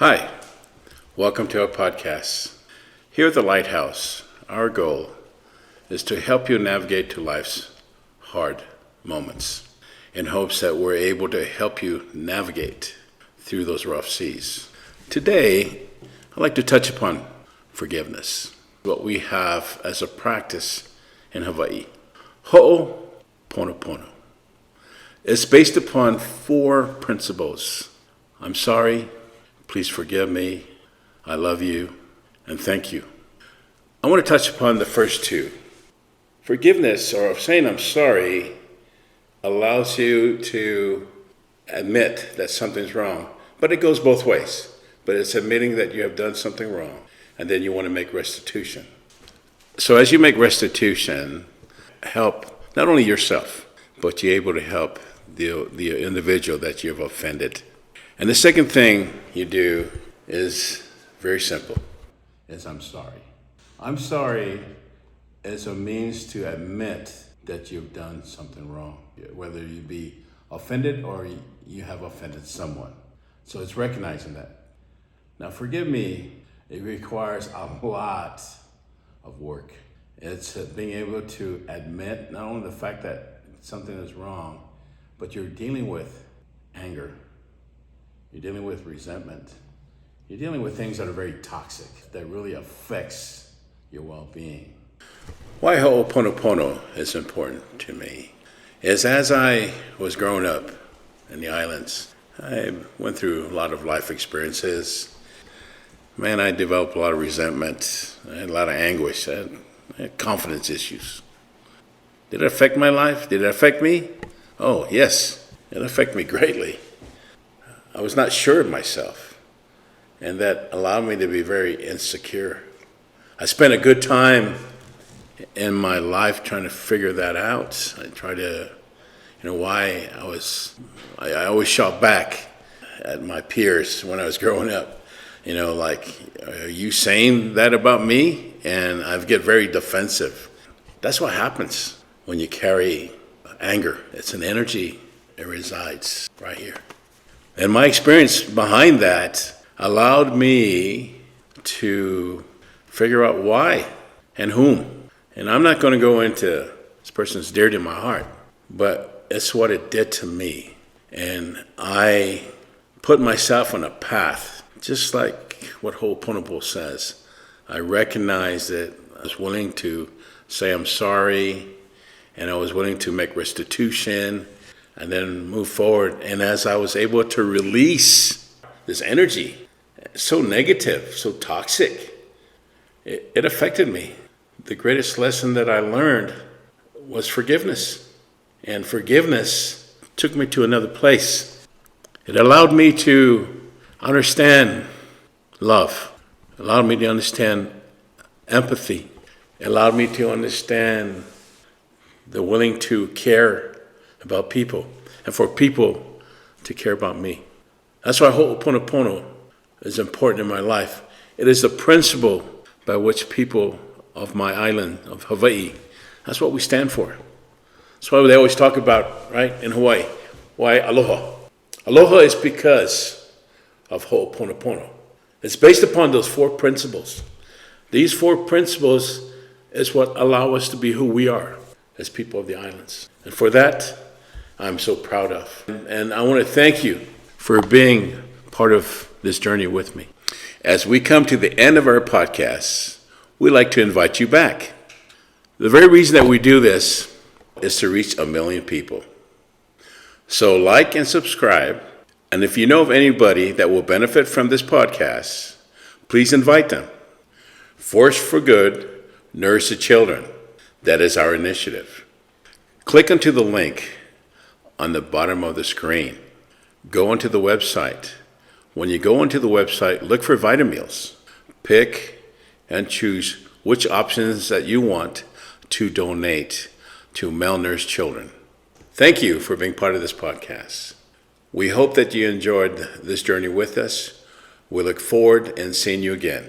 Hi, welcome to our podcast. Here at the Lighthouse, our goal is to help you navigate to life's hard moments in hopes that we're able to help you navigate through those rough seas. Today, I'd like to touch upon forgiveness, what we have as a practice in Hawaii. Ho'oponopono. It's based upon 4 principles. I'm sorry, please forgive me, I love you, and thank you. I want to touch upon the first 2. Forgiveness, or saying I'm sorry, allows you to admit that something's wrong. But it goes both ways. But it's admitting that you have done something wrong, and then you want to make restitution. So as you make restitution, help not only yourself, but you're able to help the individual that you've offended. And the second thing you do is very simple, is I'm sorry. I'm sorry is a means to admit that you've done something wrong, whether you be offended or you have offended someone. So it's recognizing that. Now forgive me, it requires a lot of work. It's being able to admit not only the fact that something is wrong, but you're dealing with anger. You're dealing with resentment. You're dealing with things that are very toxic, that really affects your well-being. Why Ho'oponopono is important to me is as I was growing up in the islands, I went through a lot of life experiences. Man, I developed a lot of resentment. I had a lot of anguish. I had confidence issues. Did it affect my life? Did it affect me? Oh, yes, it affected me greatly. I was not sure of myself, and that allowed me to be very insecure. I spent a good time in my life trying to figure that out. I tried to, why I always shot back at my peers when I was growing up. Are you saying that about me? And I get very defensive. That's what happens when you carry anger. It's an energy that resides right here. And my experience behind that allowed me to figure out why and whom. And I'm not going to go into this person's dear to my heart, but it's what it did to me. And I put myself on a path, just like what Ho'oponopono says. I recognized that I was willing to say I'm sorry, and I was willing to make restitution, and then move forward. And as I was able to release this energy, so negative, so toxic, it affected me. The greatest lesson that I learned was forgiveness. And forgiveness took me to another place. It allowed me to understand love. It allowed me to understand empathy. It allowed me to understand the willing to care about people, and for people to care about me. That's why Ho'oponopono is important in my life. It is the principle by which people of my island, of Hawaii, that's what we stand for. That's why they always talk about, right, in Hawaii, why aloha. Aloha is because of Ho'oponopono. It's based upon those 4 principles. These 4 principles is what allow us to be who we are as people of the islands. And for that, I'm so proud of. And I want to thank you for being part of this journey with me. As we come to the end of our podcast, we'd like to invite you back. The very reason that we do this is to reach 1 million people. So like and subscribe. And if you know of anybody that will benefit from this podcast, please invite them. Force for Good, Nourish the Children. That is our initiative. Click onto the link on the bottom of the screen. Go onto the website. When you go onto the website, look for Vitameals. Pick and choose which options that you want to donate to malnourished children. Thank you for being part of this podcast. We hope that you enjoyed this journey with us. We look forward in seeing you again.